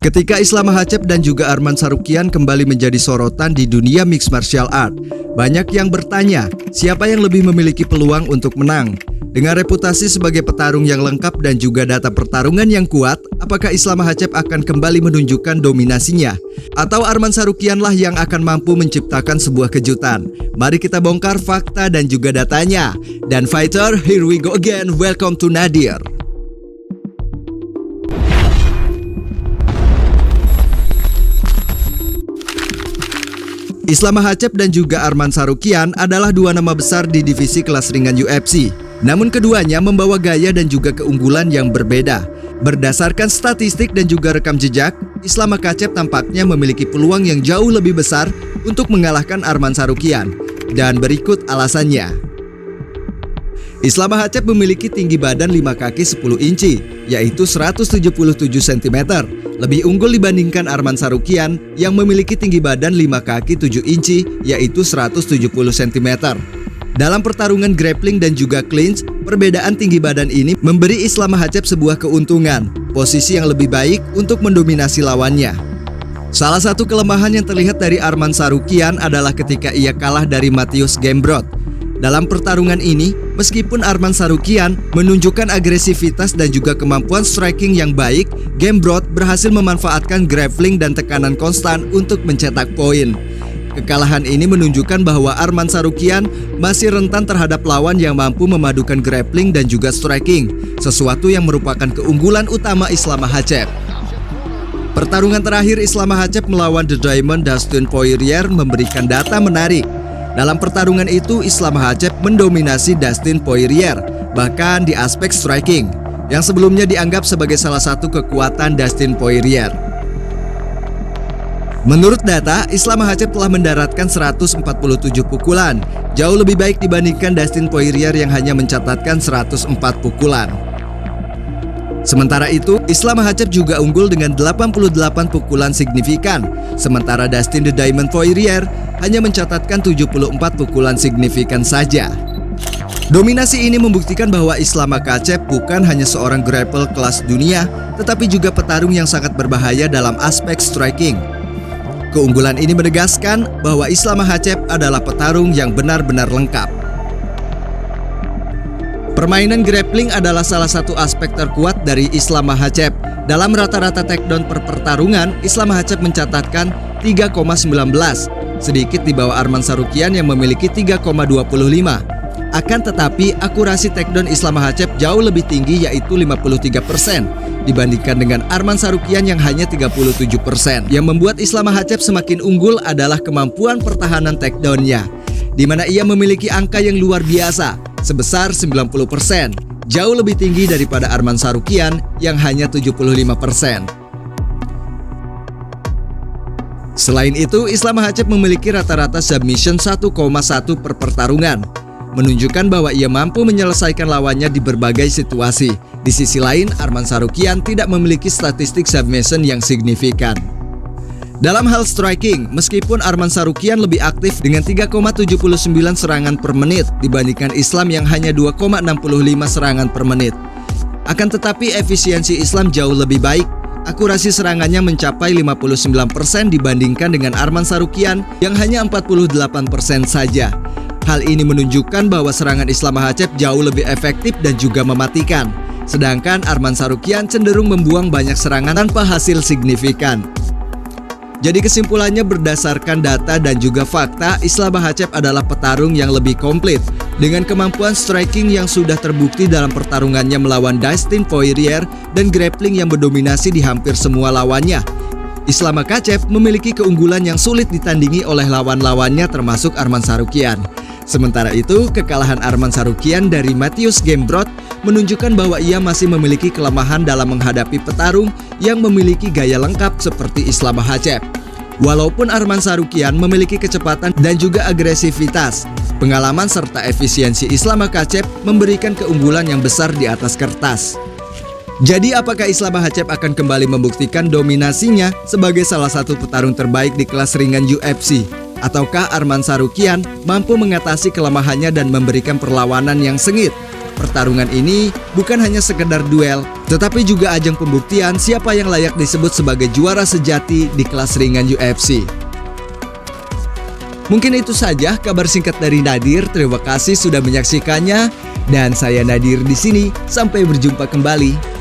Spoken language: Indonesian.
Ketika Islam Makhachev dan juga Arman Tsarukyan kembali menjadi sorotan di dunia mixed martial art, banyak yang bertanya, siapa yang lebih memiliki peluang untuk menang? Dengan reputasi sebagai petarung yang lengkap dan juga data pertarungan yang kuat, apakah Islam Makhachev akan kembali menunjukkan dominasinya? Atau Arman Tsarukyan lah yang akan mampu menciptakan sebuah kejutan? Mari kita bongkar fakta dan juga datanya. Dan fighter, here we go again, welcome to Nadir. Islam Makhachev dan juga Arman Tsarukyan adalah dua nama besar di divisi kelas ringan UFC. Namun keduanya membawa gaya dan juga keunggulan yang berbeda. Berdasarkan statistik dan juga rekam jejak, Islam Makhachev tampaknya memiliki peluang yang jauh lebih besar untuk mengalahkan Arman Tsarukyan. Dan berikut alasannya. Islam Makhachev memiliki tinggi badan 5 kaki 10 inci, yaitu 177 cm. Lebih unggul dibandingkan Arman Tsarukyan yang memiliki tinggi badan 5 kaki 7 inci, yaitu 170 cm. Dalam pertarungan grappling dan juga clinch, perbedaan tinggi badan ini memberi Islam Makhachev sebuah keuntungan, posisi yang lebih baik untuk mendominasi lawannya. Salah satu kelemahan yang terlihat dari Arman Tsarukyan adalah ketika ia kalah dari Mateusz Gamrot. Dalam pertarungan ini, meskipun Arman Tsarukyan menunjukkan agresivitas dan juga kemampuan striking yang baik, Gamrot berhasil memanfaatkan grappling dan tekanan konstan untuk mencetak poin. Kekalahan ini menunjukkan bahwa Arman Tsarukyan masih rentan terhadap lawan yang mampu memadukan grappling dan juga striking, sesuatu yang merupakan keunggulan utama Islam Makhachev. Pertarungan terakhir Islam Makhachev melawan The Diamond Dustin Poirier memberikan data menarik. Dalam pertarungan itu, Islam Makhachev mendominasi Dustin Poirier, bahkan di aspek striking, yang sebelumnya dianggap sebagai salah satu kekuatan Dustin Poirier. Menurut data, Islam Makhachev telah mendaratkan 147 pukulan, jauh lebih baik dibandingkan Dustin Poirier yang hanya mencatatkan 104 pukulan. Sementara itu, Islam Makhachev juga unggul dengan 88 pukulan signifikan, sementara Dustin The Diamond Poirier hanya mencatatkan 74 pukulan signifikan saja. Dominasi ini membuktikan bahwa Islam Makhachev bukan hanya seorang grappler kelas dunia, tetapi juga petarung yang sangat berbahaya dalam aspek striking. Keunggulan ini menegaskan bahwa Islam Makhachev adalah petarung yang benar-benar lengkap. Permainan grappling adalah salah satu aspek terkuat dari Islam Makhachev. Dalam rata-rata takedown per pertarungan, Islam Makhachev mencatatkan 3,19, sedikit di bawah Arman Tsarukyan yang memiliki 3,25. Akan tetapi, akurasi takedown Islam Makhachev jauh lebih tinggi, yaitu 53%, dibandingkan dengan Arman Tsarukyan yang hanya 37%. Yang membuat Islam Makhachev semakin unggul adalah kemampuan pertahanan takedown-nya, di mana ia memiliki angka yang luar biasa, sebesar 90%, jauh lebih tinggi daripada Arman Tsarukyan yang hanya 75%. Selain itu, Islam Makhachev memiliki rata-rata submission 1,1 per pertarungan, menunjukkan bahwa ia mampu menyelesaikan lawannya di berbagai situasi. Di sisi lain, Arman Tsarukyan tidak memiliki statistik submission yang signifikan. Dalam hal striking, meskipun Arman Tsarukyan lebih aktif dengan 3,79 serangan per menit dibandingkan Islam yang hanya 2,65 serangan per menit. Akan tetapi efisiensi Islam jauh lebih baik. Akurasi serangannya mencapai 59% dibandingkan dengan Arman Tsarukyan yang hanya 48% saja. Hal ini menunjukkan bahwa serangan Islam Makhachev jauh lebih efektif dan juga mematikan. Sedangkan Arman Tsarukyan cenderung membuang banyak serangan tanpa hasil signifikan. Jadi kesimpulannya, berdasarkan data dan juga fakta, Islam Makhachev adalah petarung yang lebih komplit dengan kemampuan striking yang sudah terbukti dalam pertarungannya melawan Dustin Poirier dan grappling yang mendominasi di hampir semua lawannya. Islam Makhachev memiliki keunggulan yang sulit ditandingi oleh lawan-lawannya termasuk Arman Tsarukyan. Sementara itu, kekalahan Arman Tsarukyan dari Mateusz Gamrot menunjukkan bahwa ia masih memiliki kelemahan dalam menghadapi petarung yang memiliki gaya lengkap seperti Islam Makhachev. Walaupun Arman Tsarukyan memiliki kecepatan dan juga agresivitas, pengalaman serta efisiensi Islam Makhachev memberikan keunggulan yang besar di atas kertas. Jadi apakah Islam Makhachev akan kembali membuktikan dominasinya sebagai salah satu petarung terbaik di kelas ringan UFC? Ataukah Arman Tsarukyan mampu mengatasi kelemahannya dan memberikan perlawanan yang sengit? Pertarungan ini bukan hanya sekedar duel, tetapi juga ajang pembuktian siapa yang layak disebut sebagai juara sejati di kelas ringan UFC. Mungkin itu saja kabar singkat dari Nadir. Terima kasih sudah menyaksikannya dan saya Nadir di sini. Sampai berjumpa kembali.